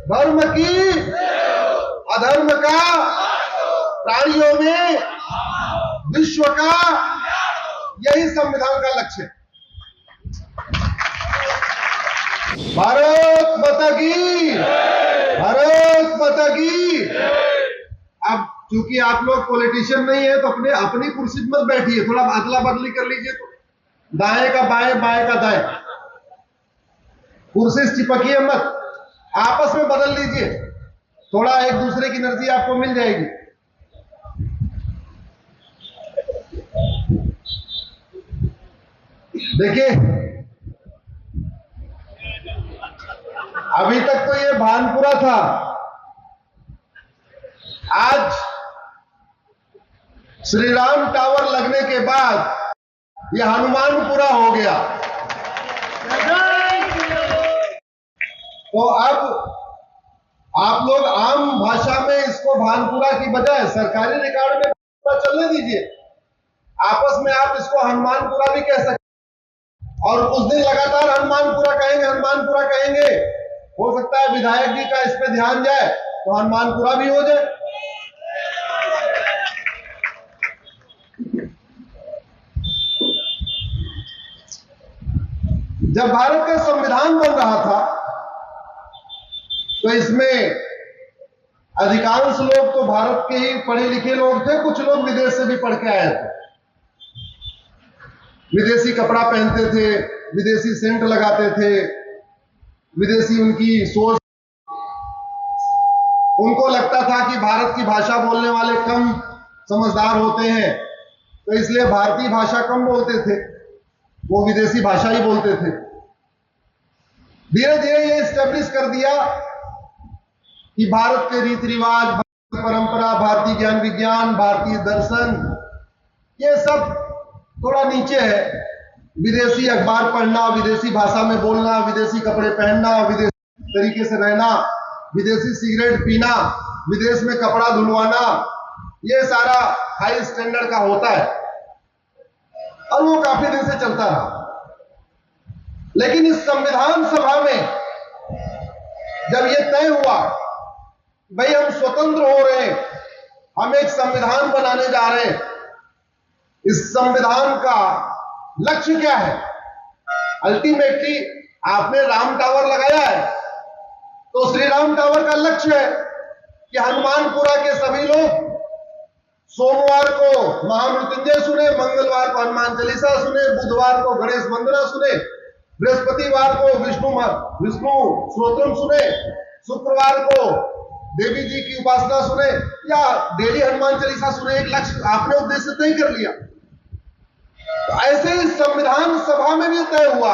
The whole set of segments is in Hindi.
धर्म की अधर्म का प्राणियों में विश्व का, यही संविधान का लक्ष्य है। भारत माता की, भारत माता की। अब चूंकि आप लोग पॉलिटिशियन नहीं है तो अपने अपनी कुर्सी मत बैठिए, थोड़ा अदला बदली कर लीजिए, तो दाएं का बाएं, बाएं का दाएं, कुर्सी से चिपकिए मत, आपस में बदल लीजिए, थोड़ा एक दूसरे की एनर्जी आपको मिल जाएगी। देखिए, अभी तक तो ये भानपुरा था, आज श्री राम टावर लगने के बाद ये हनुमानपुरा हो गया। तो अब आप लोग आम भाषा में इसको भानपुरा की बजाय सरकारी रिकॉर्ड में चलने दीजिए, आपस में आप इसको हनुमानपुरा भी कह सकते, और कुछ दिन लगातार हनुमानपुरा कहेंगे, हनुमानपुरा कहेंगे, हो सकता है विधायक जी का इस पे ध्यान जाए तो हनुमानपुरा भी हो जाए। जब भारत का संविधान बन रहा था तो इसमें अधिकांश लोग तो भारत के ही पढ़े लिखे लोग थे, कुछ लोग विदेश से भी पढ़ के आए थे, विदेशी कपड़ा पहनते थे, विदेशी सेंट लगाते थे, विदेशी उनकी सोच, उनको लगता था कि भारत की भाषा बोलने वाले कम समझदार होते हैं, तो इसलिए भारतीय भाषा कम बोलते थे, वो विदेशी भाषा ही बोलते थे। धीरे धीरे ये एस्टेब्लिश कर दिया कि भारत के रीति रिवाज, भारतीय परंपरा, भारतीय ज्ञान विज्ञान, भारतीय दर्शन, ये सब थोड़ा नीचे है। विदेशी अखबार पढ़ना, विदेशी भाषा में बोलना, विदेशी कपड़े पहनना, विदेशी तरीके से रहना, विदेशी सिगरेट पीना, विदेश में कपड़ा धुलवाना, ये सारा हाई स्टैंडर्ड का होता है, और वो काफी दिन से चलता रहा। लेकिन इस संविधान सभा में जब ये तय हुआ भाई हम स्वतंत्र हो रहे हैं, हम एक संविधान बनाने जा रहे हैं, इस संविधान का लक्ष्य क्या है? अल्टीमेटली आपने राम टावर लगाया है, तो श्री राम टावर का लक्ष्य है कि हनुमानपुरा के सभी लोग सोमवार को महामृत्युंजय सुने, मंगलवार को हनुमान चालीसा सुने, बुधवार को गणेश वंदना सुने, बृहस्पतिवार को विष्णु स्तोत्रम सुने, शुक्रवार को देवी जी की उपासना सुने, या डेली हनुमान चालीसा सुने। एक लक्ष्य आपने उद्देश्य तय कर लिया। तो ऐसे ही संविधान सभा में भी तय हुआ,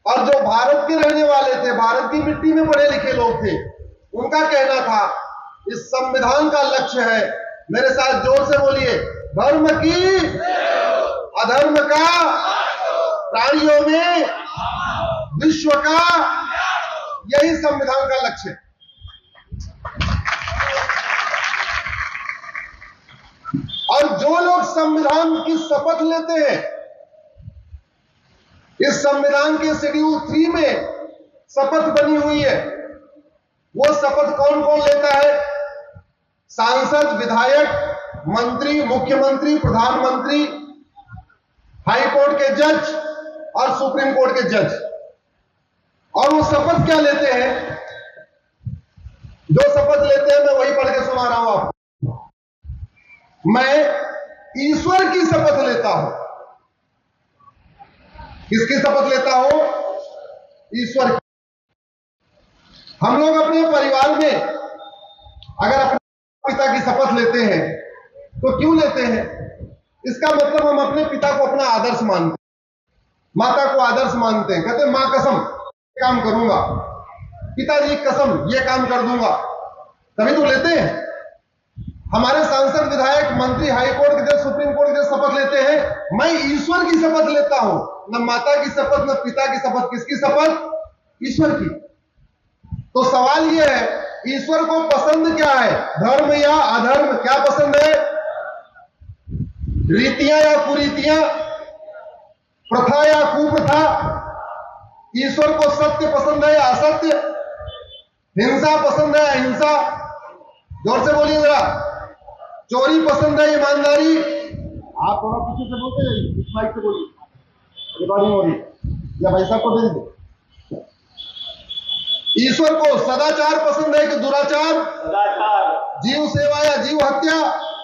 और जो भारत के रहने वाले थे, भारत की मिट्टी में पढ़े लिखे लोग थे, उनका कहना था इस संविधान का लक्ष्य है, मेरे साथ जोर से बोलिए, धर्म की अधर्म का प्राणियों में विश्व का, यही संविधान का लक्ष्य है। और जो लोग संविधान की शपथ लेते हैं, इस संविधान के शेड्यूल 3 में शपथ बनी हुई है, वो शपथ कौन कौन लेता है? सांसद, विधायक, मंत्री, मुख्यमंत्री, प्रधानमंत्री, हाई कोर्ट के जज और सुप्रीम कोर्ट के जज। और वो शपथ क्या लेते हैं? जो शपथ लेते हैं मैं वही पढ़ के सुना रहा हूं आपको। मैं ईश्वर की शपथ लेता हूं। किसकी शपथ लेता हूं? ईश्वर की। हम लोग अपने परिवार में अगर अपने पिता की शपथ लेते हैं तो क्यों लेते हैं? इसका मतलब हम अपने पिता को अपना आदर्श मानते हैं, माता को आदर्श मानते हैं। कहते हैं मां कसम ये काम करूंगा, पिताजी कसम ये काम कर दूंगा, तभी तो लेते हैं। हमारे सांसद, विधायक, मंत्री, हाई कोर्ट के जज, सुप्रीम कोर्ट के जज शपथ लेते हैं। मैं ईश्वर की शपथ लेता हूं, न माता की शपथ, न पिता की शपथ। किसकी शपथ? ईश्वर की। तो सवाल यह है, ईश्वर को पसंद क्या है? धर्म या अधर्म? क्या पसंद है? रीतियां या कुरीतियां, प्रथा या कुप्रथा? ईश्वर को सत्य पसंद है या असत्य? हिंसा पसंद है अहिंसा? जोर से बोलिए जरा। चोरी पसंद है ईमानदारी? आप थोड़ा पीछे से बोलते जाइए, इस माइक से बोलिए, रिकॉर्डिंग हो रही है। या भाई साहब को दे दीजिए। ईश्वर को सदाचार पसंद है कि दुराचार? सदाचार। जीव सेवा या जीव हत्या?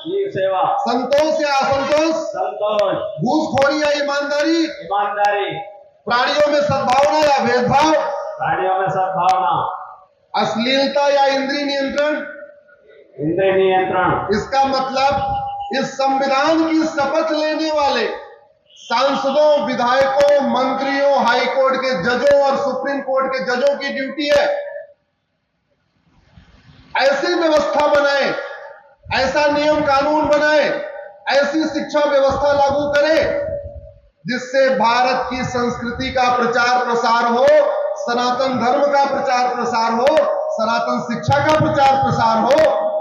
जीव सेवा। संतोष या असंतोष? संतोष। घूसखोरी या ईमानदारी? ईमानदारी। प्राणियों में सद्भावना या भेदभाव? प्राणियों में सद्भावना। अश्लीलता या इंद्रिय नियंत्रण? इंद्रिय नियंत्रण। इसका मतलब इस संविधान की शपथ लेने वाले सांसदों, विधायकों, मंत्रियों, हाई कोर्ट के जजों और सुप्रीम कोर्ट के जजों की ड्यूटी है ऐसी व्यवस्था बनाए, ऐसा नियम कानून बनाए, ऐसी शिक्षा व्यवस्था लागू करे जिससे भारत की संस्कृति का प्रचार प्रसार हो, सनातन धर्म का प्रचार प्रसार हो, सनातन शिक्षा का प्रचार प्रसार हो,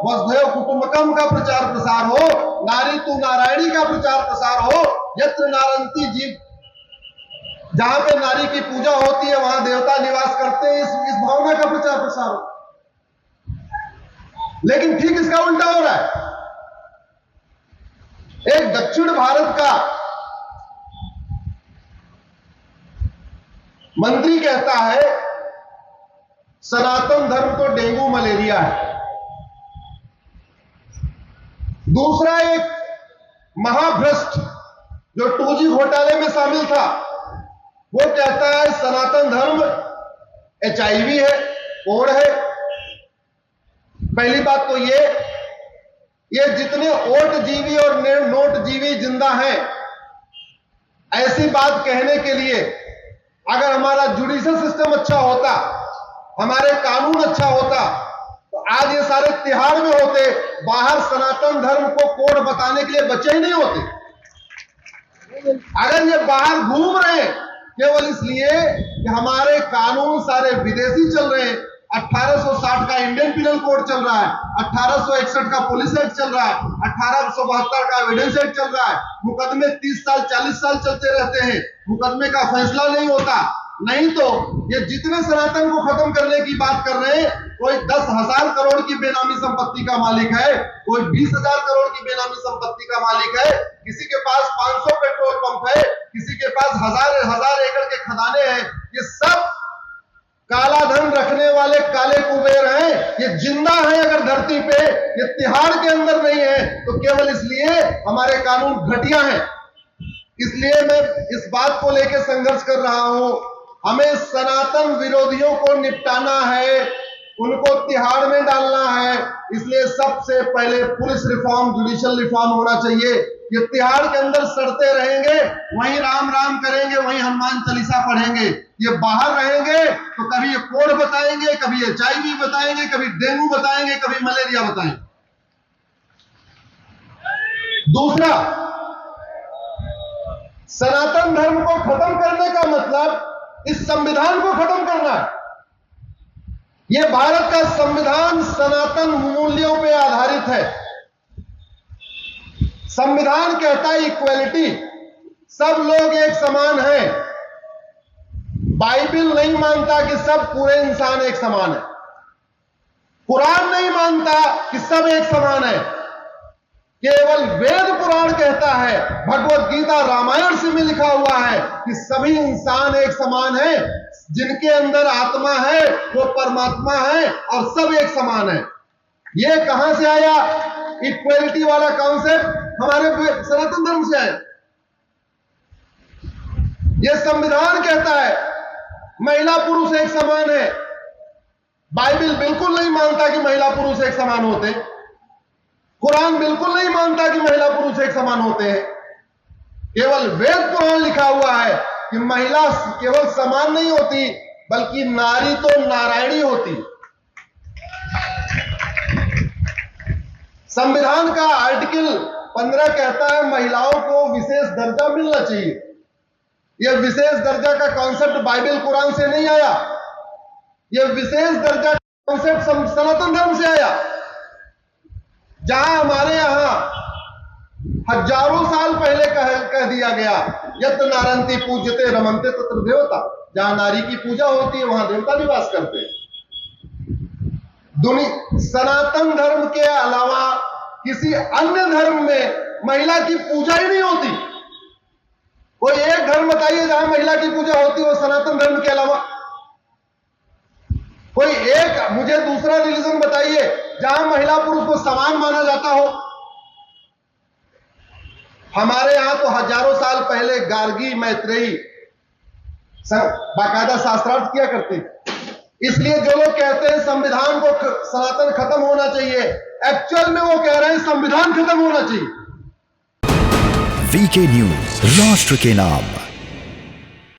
वसुधैव कुटुंबकम का प्रचार प्रसार हो, नारी तू नारायणी का प्रचार प्रसार हो, यत्र नारंती जीव, जहां पे नारी की पूजा होती है वहां देवता निवास करते हैं, इस भावना का प्रचार प्रसार हो। लेकिन ठीक इसका उल्टा हो रहा है। एक दक्षिण भारत का मंत्री कहता है सनातन धर्म तो डेंगू मलेरिया है। दूसरा एक महाभ्रष्ट जो 2G घोटाले में शामिल था वो कहता है सनातन धर्म HIV है, कोढ़ है। पहली बात तो ये जितने ओट जीवी और नोट जीवी जिंदा हैं, ऐसी बात कहने के लिए अगर हमारा जुडिशियल सिस्टम अच्छा होता, हमारे कानून अच्छा होता, तो आज ये सारे तिहाड़ में होते, बाहर सनातन धर्म को कोड बताने के लिए बच्चे ही नहीं होते। अगर ये बाहर घूम रहे हैं केवल इसलिए कि हमारे कानून सारे विदेशी चल रहे हैं, 1860 का इंडियन पिनल कोड चल रहा है, 1861 का पुलिस एक्ट चल रहा है, 1872 का एविडेंस एक्ट चल रहा है, मुकदमे 30 साल 40 साल चलते रहते हैं, मुकदमे का फैसला नहीं होता। नहीं तो ये जितने सनातन को खत्म करने की बात कर रहे हैं, कोई 10,000 करोड़ की बेनामी संपत्ति का मालिक है, कोई 20,000 करोड़ की बेनामी संपत्ति का मालिक है, किसी के पास 500 पेट्रोल पंप है, किसी के पास हजार एकड़ के खदाने हैं। ये सब काला धन रखने वाले काले कुबेर हैं। ये जिंदा है अगर धरती पे, ये तिहाड़ के अंदर नहीं है तो केवल इसलिए हमारे कानून घटिया हैं। इसलिए मैं इस बात को लेकर संघर्ष कर रहा हूं। हमें सनातन विरोधियों को निपटाना है, उनको तिहाड़ में डालना है। इसलिए सबसे पहले पुलिस रिफॉर्म, जुडिशियल रिफॉर्म होना चाहिए। ये तिहाड़ के अंदर सड़ते रहेंगे, वहीं राम राम करेंगे, वहीं हनुमान चालीसा पढ़ेंगे। ये बाहर रहेंगे तो कभी ये कोढ़ बताएंगे, कभी ये HIV बताएंगे, कभी डेंगू बताएंगे, कभी मलेरिया बताएंगे। दूसरा, सनातन धर्म को खत्म करने का मतलब इस संविधान को खत्म करना है। यह भारत का संविधान सनातन मूल्यों पर आधारित है। संविधान कहता है इक्वलिटी, सब लोग एक समान हैं। बाइबल नहीं मानता कि सब पूरे इंसान एक समान है। कुरान नहीं मानता कि सब एक समान है। केवल वेद पुराण कहता है, भगवत गीता रामायण से में लिखा हुआ है कि सभी इंसान एक समान है। जिनके अंदर आत्मा है वो परमात्मा है और सब एक समान है। ये कहां से आया? इक्वलिटी वाला कॉन्सेप्ट हमारे सनातन धर्म से आया। यह संविधान कहता है महिला पुरुष एक समान है। बाइबल बिल्कुल नहीं मानता कि महिला पुरुष एक समान होते। कुरान बिल्कुल नहीं मानता कि महिला पुरुष एक समान होते हैं। केवल वेद पुराण लिखा हुआ है कि महिला केवल समान नहीं होती बल्कि नारी तो नारायणी होती। संविधान का आर्टिकल 15 कहता है महिलाओं को विशेष दर्जा मिलना चाहिए। यह विशेष दर्जा का कॉन्सेप्ट बाइबल कुरान से नहीं आया। यह विशेष दर्जा का कॉन्सेप्ट सनातन धर्म से आया। जहां हमारे यहां हजारों साल पहले कह दिया गया यत् नारंती पूज्यते रमन्ते तत्र देवता। जहां नारी की पूजा होती है वहां देवता निवास करते हैं। सनातन धर्म के अलावा किसी अन्य धर्म में महिला की पूजा ही नहीं होती। कोई एक धर्म बताइए जहां महिला की पूजा होती हो सनातन धर्म के अलावा। कोई एक मुझे दूसरा रिलीजन बताइए जहां महिला पुरुष को समान माना जाता हो। हमारे यहां तो हजारों साल पहले गार्गी मैत्रेयी बाकायदा शास्त्रार्थ किया करते। इसलिए जो लोग कहते हैं संविधान को सनातन खत्म होना चाहिए, एक्चुअल में वो कह रहे हैं संविधान खत्म होना चाहिए। वीके न्यूज, राष्ट्र के नाम।